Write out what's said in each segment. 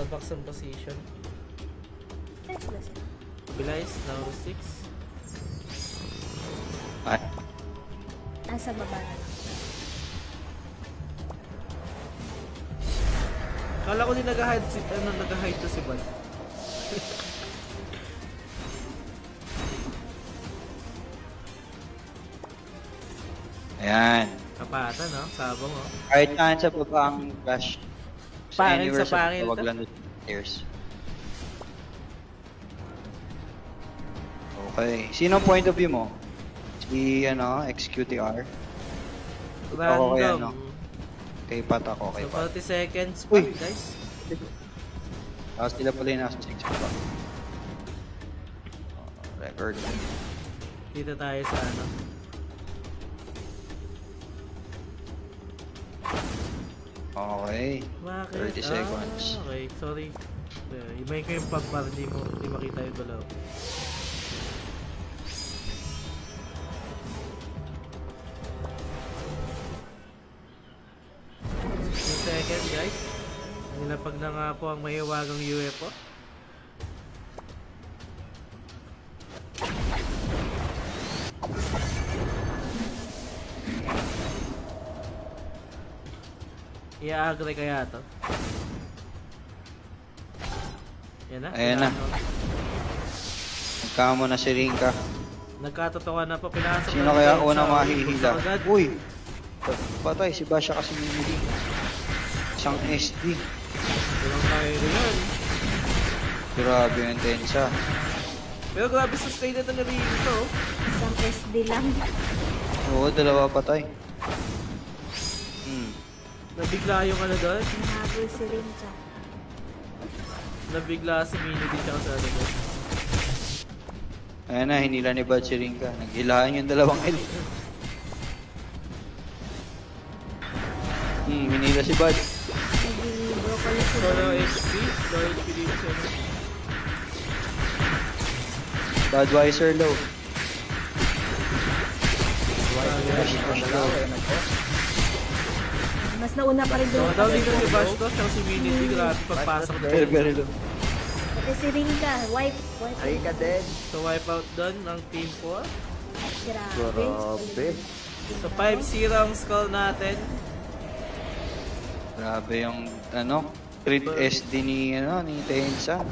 maximum position. Next lesson. Mobilize, now 6. Ay. Nasa baba na lang. Kala ko din nag-hide si, nag-hide to si Bal. Ayan. Kapata, no? Sabong, oh. Kahit saan sa baba ang flash. Pangil Anywhere sa pangil baba, wag to. lang doon sa stairs. Okay. Sino ang point of view mo? Si, ano, XQTR? Ako kay ano? Kay Pat ako, kay So, Pat. 40 seconds pa, Uy! guys. Sila pala yung nasa 6 pa. Record. Dito tayo sa ano. Okay. Bakit? 30 seconds. Okay, sorry. Imay ko yung pag para hindi makita yung dalaw. Second, guys. Nilapag na nga po ang mahiwagang UFO. I-agree kaya to? Yan na. Ayan na. Nagkamo na si Rinka. Nagkatotokan na po. Pinasok Sino na kaya rin unang sa mahihila? agad. Uy! Patay, si Basha kasi mimili. Isang SD. Walang kaya rin yun. Grabe yung intensa. Pero grabe sustain na rin ito. Isang SD lang. Oo, dalawa patay. Nabigla yung ano doon. Nahabol si Rinka. Nabigla si Mini din siya sa ano doon. Ayan na, hinila ni Bad si Rinka. Naghilahan yung dalawang L. Hinila si Bad. Naging broccoli si So, low Rinka. HP. Low HP dito siya. Budweiser low. Mas nauna pa rin So, doon. daw dito si Bastos, siyang si Mini din. Grabe pagpasok na. Very low. Pati si Rinka. Wipe. Ay ka din. So, wipe out doon ng team 4. Grabe. Grabe. So, 5-0 ang skull natin. Grabe yung, ano, crit SD ni, ano, ni Tensa.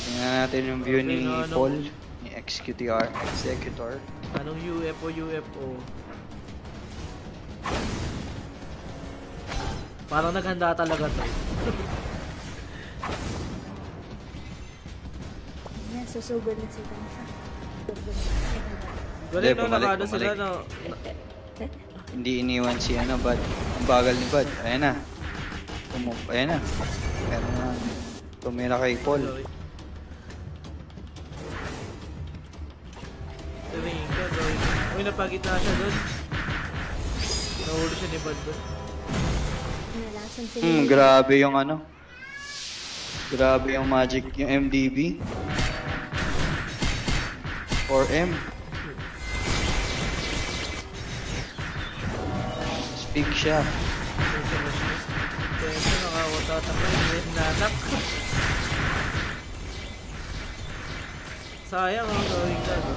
Tingnan natin yung view ni Paul, ni XQTR, Executor. Anong UFO? Parang naghanda talaga to. Yan, susugod na si Tansa. Wala no, bumalik, nakano sila bumalik. no. Hindi iniwan si, ano, Bad. Ang bagal ni Bad. Ayan na. Ayan na. Pero na, tumira kay Paul. Sorry. Rinka, gawin. Uy, napagitna siya doon. Nahuli siya ni Bad doon. Nalasan si Rinka. Grabe yung, ano. Grabe yung magic, yung MDB. 4M. Speak siya. Kaya nakawatatak na yung nanak. Sayang ang gawin ka, no?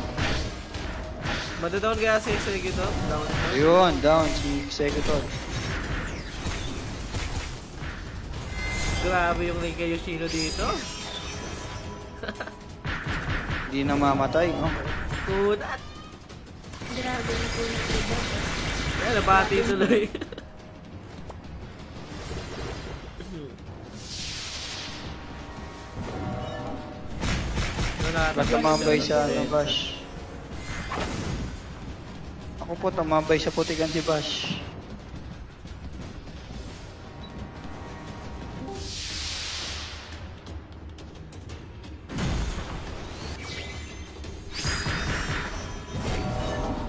Madadown kaya si Executor? Down. Ayun, down si Executor. Grabe yung Rinka Yoshino dito. Hindi na mamatay, no? Kunat! Grabe na po yung iba. Kaya nabati tuloy. Ba't tumambay sa, ano, Bash? Ako po, tumambay sa putikan si Bash.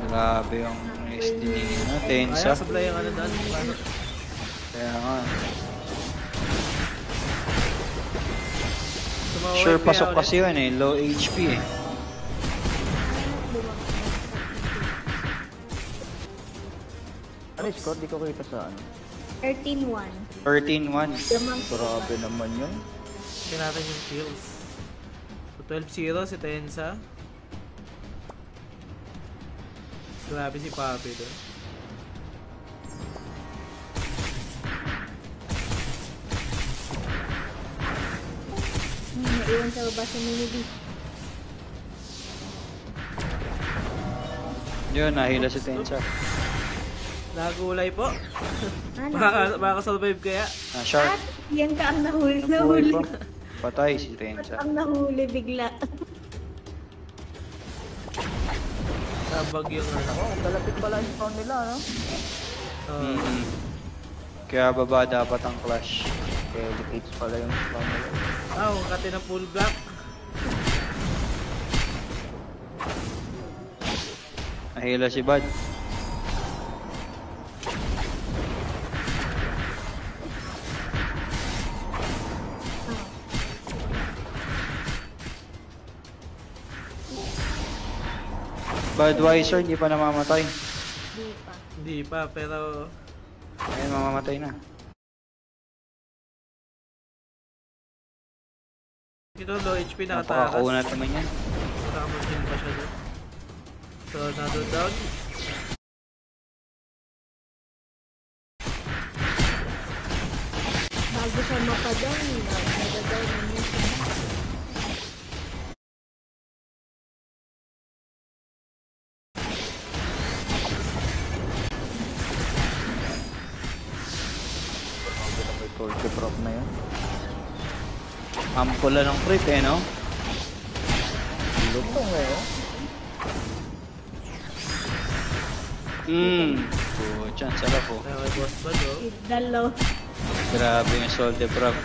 Grabe yung SD ni, ano, Tensa. Kaya supply yung ano doon. Paano? Kaya nga. Sumaway Sure, kaya pasok ulit. kasi yun eh. Low HP eh. Ano yung score? Di ko kita sa ano. 13-1. 13-1. Gamang Grabe naman yun. Tignan natin yung kills. So 12-0 si Tensa. Grabe si Papi doon. Naiwan sa baba sa mini-D. Yun, nahila si Tensa. Nagulay po. Ano? Makasurvive kaya? Shark. At yan ka ang nahuli. Buhay Nahuli. pa. Patay si At Tensa. ang nahuli bigla. Tabag yung ano. Oh, kalapit pala yung spawn nila, no? Mm. Kaya baba dapat ang clash. Delicates pala yung spawn nila. Ang kati ng full black. Nahila si Bad. Budweiser, hindi pa namamatay. Di pa. Hindi pa, pero Ayun, mamamatay na. ito low HP nakatakas. Napakakunat naman yan. Nakakamagin pa siya doon. So, another down. Bago siya mapa-down, nag-down na niya siya. Grabe na may torture prop na yun. Ampula ng creep eh, no? Lutong eh, oh. Puchan, sarap po. Kaya may boss ba do? Dalo. Grabe yung solde prop.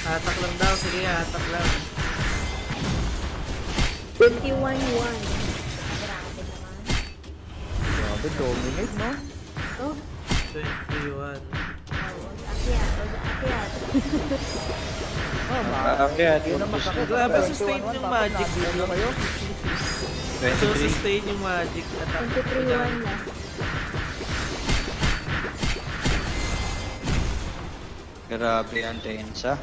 Hatak lang daw, sige hatak lang. 21-1. Grabe naman. Grabe, dominate, no? Oh, 21. akyat. Akyat. Oh, Kaya, yun ang masakit. Grabe, 21-1, sustain yung tapos magic nabigyan dito. kayo. So, 23. sustain yung magic attack. 23-1 na. Grabe ang Tensa.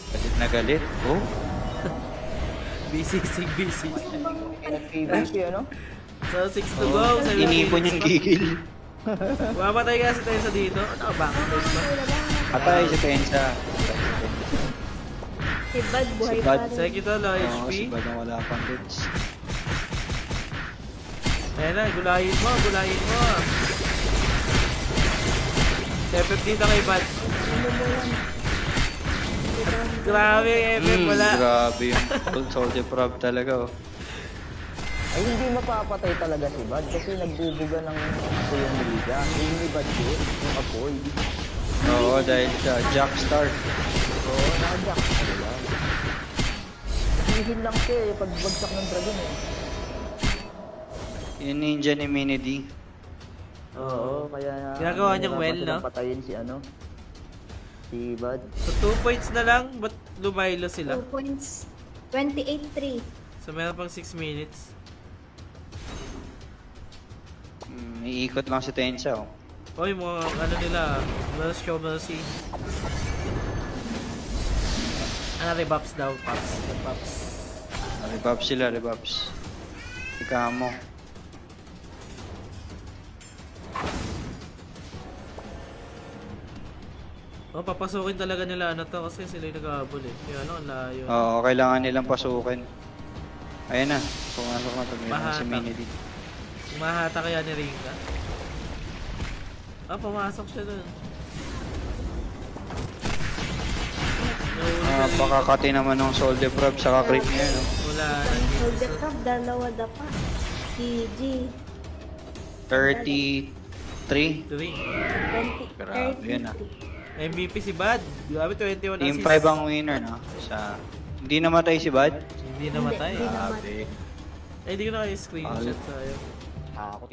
Galit na galit. Oh, Busy. PvP, ano? So, 6 to go. 17 inipon yung gigil. Mamatay kasi tayo sa dito. Ano, backstage ba? Patay si Tensa. Si Bud, buhay Si pa Bud. rin. Second to, low Oo, HP. si Bad ang wala pang hits. Ayan na, gulayin mo. 7-15 na kay Bad. Grabe, Evan, wala. Grabe yung full soldier prop talaga, oh. Ay, hindi mapapatay talaga si Bad kasi nagbubuga ng ako yung liga. Yung ni Bad yun, yung apoy. Oo, dahil sa Jack Star. Oo, naka-jack talaga. Hihil lang siya eh, pagbagsak ng dragon eh. Yung ninja ni Mini D. Oo, kaya... Ginagawa niyang well, no? Patayin si ano? Si Bad. So 2 points na lang, but lumaylo sila. 2 points. 28-3. So meron pang 6 minutes. Iikot lang si Tensa, oh. Oy, mga ano nila, show mercy. Rebuffs daw, Pops. Rebuffs. Rebuffs sila, rebuffs. Ika mo. Oh, papasukin talaga nila ano to kasi sila yung nag-aabol eh. Kaya ano, ang layo. Oo, kailangan nilang pasukin. Ayun na, pumasok na ito. Meron si Mahatak. Mini D. Mahata kaya ni Ringa. Ah, pumasok siya dun. Pakakati naman ng soldier prop sa creep niya, no? Wala. Hold the cup, dalawa dapa. GG. 33. 3. 20. Grabe yun, ah. MVP si Bad. Grabe, 21 Team assists. 5 ang winner, no? Hindi namatay si Bad. Hindi namatay. Hindi namatay. Grabe. Eh, hindi ko na kayo screenshot tayo. Ako